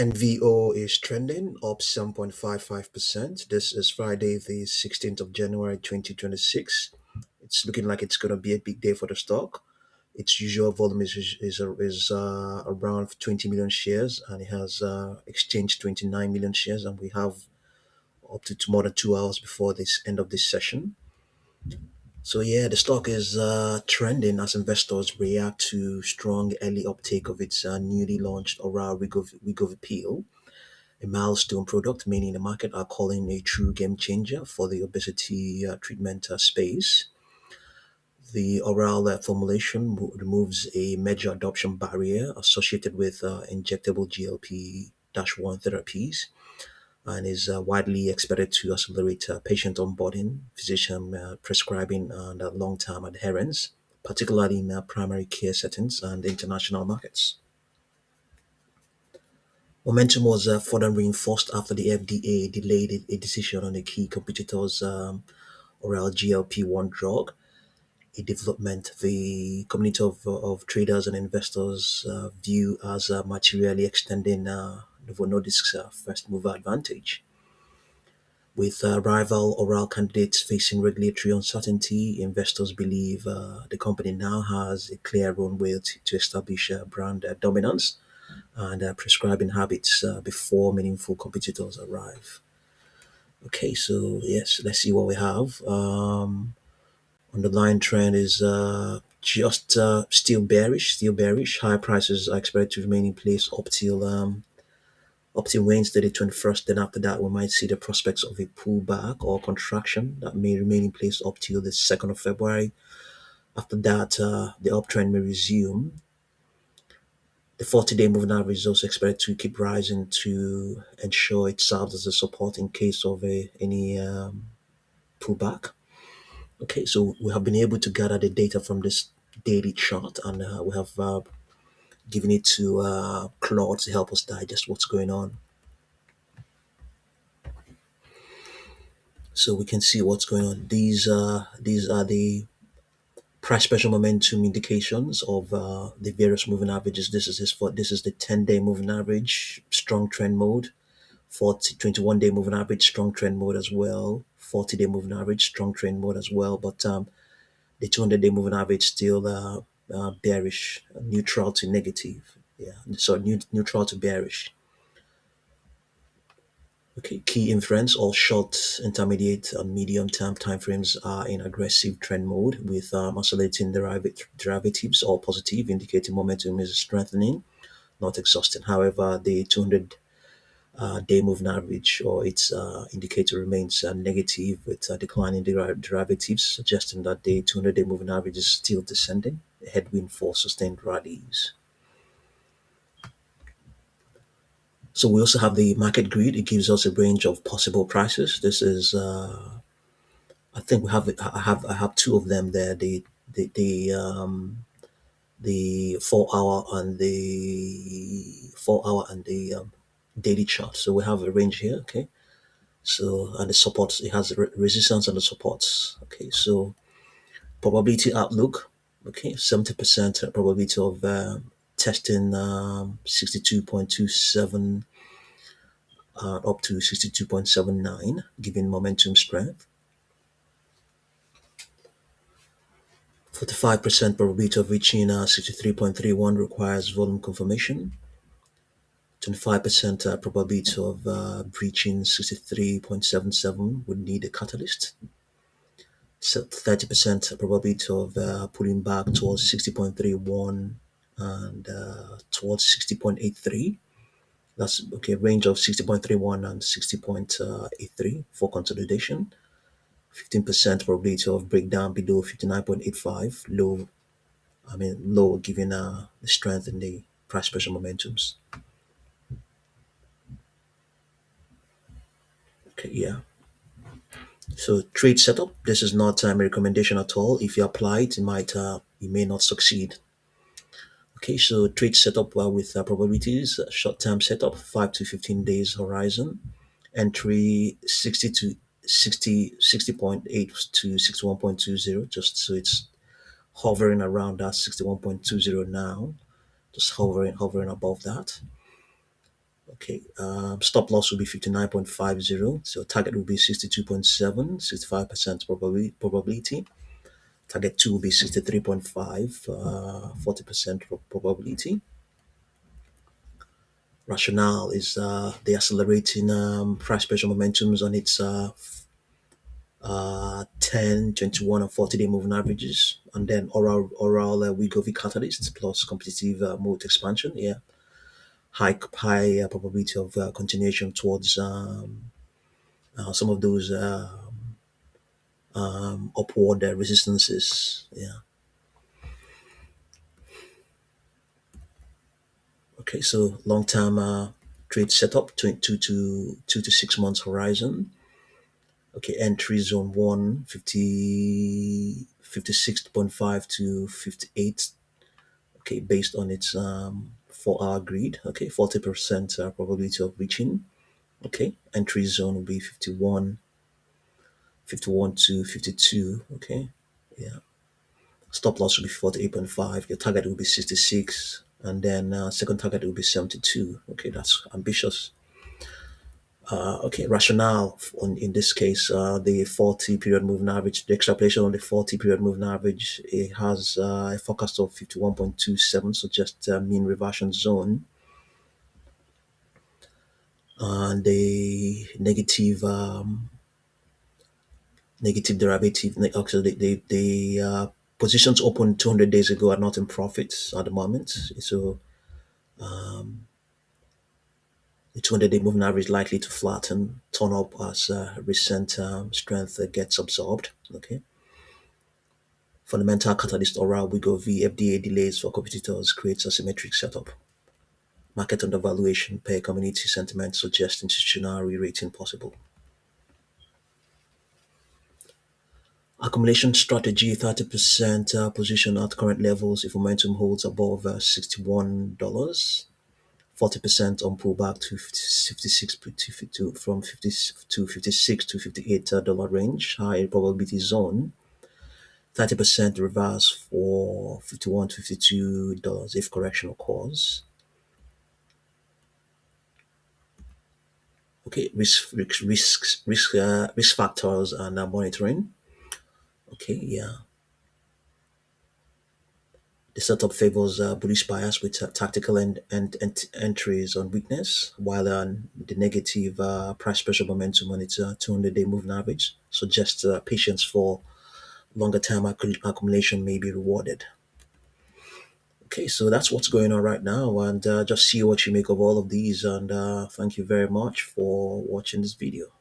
NVO is trending up 7.55%. This is Friday, the 16th of January 2026. It's looking like it's going to be a big day for the stock. Its usual volume is around 20 million shares, and it has exchanged 29 million shares, and we have up to more than 2 hours before this end of this session. So yeah, the stock is trending as investors react to strong early uptake of its newly launched oral Wegovy pill, a milestone product many in the market are calling a true game changer for the obesity treatment space. The oral formulation removes a major adoption barrier associated with injectable GLP-1 therapies and is widely expected to accelerate patient onboarding, physician prescribing, and long-term adherence, particularly in primary care settings and international markets. Momentum was further reinforced after the FDA delayed a decision on a key competitor's oral GLP-1 drug, a development the community of traders and investors view as materially extending Novo Nordisk's first mover advantage. With rival oral candidates facing regulatory uncertainty, investors believe the company now has a clear runway to establish brand dominance and prescribing habits before meaningful competitors arrive. Okay, so yes, let's see what we have. Underlying trend is just still bearish. Higher prices are expected to remain in place up till Wednesday the 21st. Then after that, we might see the prospects of a pullback or contraction that may remain in place up till the 2nd of February. After that, the uptrend may resume. The 40-day moving average is also expected to keep rising to ensure it serves as a support in case of any pullback. Okay, so we have been able to gather the data from this daily chart, and we have given it to Claude to help us digest what's going on. So we can see what's going on. These are the price pressure momentum indications of the various moving averages. This is the 10-day moving average, strong trend mode. 21-day moving average, strong trend mode as well. 40-day moving average, strong trend mode as well. But the 200-day moving average still bearish, neutral to negative. Yeah, so neutral to bearish. Okay, key inference: all short, intermediate, and medium-term timeframes are in aggressive trend mode with oscillating derivatives, all positive, indicating momentum is strengthening, not exhausting. However, the 200 day moving average or its indicator remains negative with declining derivatives, suggesting that the 200-day moving average is still descending, a headwind for sustained rallies. So we also have the market grid. It gives us a range of possible prices. This is, I think we have, I have two of them there. The 4 hour and the daily chart. So we have a range here. Okay. So, and the supports, it has resistance and the supports. Okay, so probability outlook, okay, 70% probability of testing 62.27 up to 62.79, giving momentum strength. 45% probability of reaching 63.31 requires volume confirmation. 25% probability of breaching 63.77 would need a catalyst. So 30% probability of pulling back towards 60.31 and towards 60.83. That's okay, range of 60.31 and 60.83 for consolidation. 15% probability of breakdown below 59.85, low given the strength in the price pressure momentums. Okay, yeah. So trade setup. This is not a recommendation at all. If you apply it, you may not succeed. Okay, so trade setup with probabilities, short-term setup, 5 to 15 days horizon, entry 60.8 to 61.20, just so it's hovering around that 61.20 now, just hovering above that. Okay, stop loss will be 59.50. So target will be 62.7, 65% probability. Target 2 will be 63.5, 40% probability. Rationale is the accelerating price pressure momentums on its 10, 21, and 40-day moving averages, and then oral Wegovy catalysts plus competitive mode expansion. Yeah, high probability of continuation towards some of those upward resistances. Yeah. Okay. So long term trade setup, 2 to 6 months horizon. Okay. Entry zone 1, 56.5 to 58. Okay. Based on its 4 hour grid. Okay. 40% probability of reaching. Okay. Entry zone will be 51 to 52. Okay. Yeah. Stop loss will be 48.5. Your target will be 66. And then second target will be 72. Okay, that's ambitious. Okay, rationale in this case, the 40 period moving average, the extrapolation on the 40 period moving average, it has a forecast of 51.27, so just mean reversion zone. And the negative derivative, actually, the positions open 200 days ago are not in profits at the moment. So the 200-day moving average likely to flatten, turn up as recent strength gets absorbed. Okay. Fundamental catalyst oral Wegovy FDA delays for competitors creates a symmetric setup. Market undervaluation per community sentiment suggests institutional re-rating possible. Accumulation strategy 30% position at current levels if momentum holds above $61. 40% on pullback to 56 from 50 to 56 to $58 range, high probability zone. 30% reverse for 51 to $52 if correction occurs. Okay, risk factors and monitoring. Okay, yeah. The setup favors bullish bias with tactical and entries on weakness, while the negative price pressure momentum on its 200-day moving average suggests patience for longer term accumulation may be rewarded. Okay, so that's what's going on right now, and just see what you make of all of these. And thank you very much for watching this video.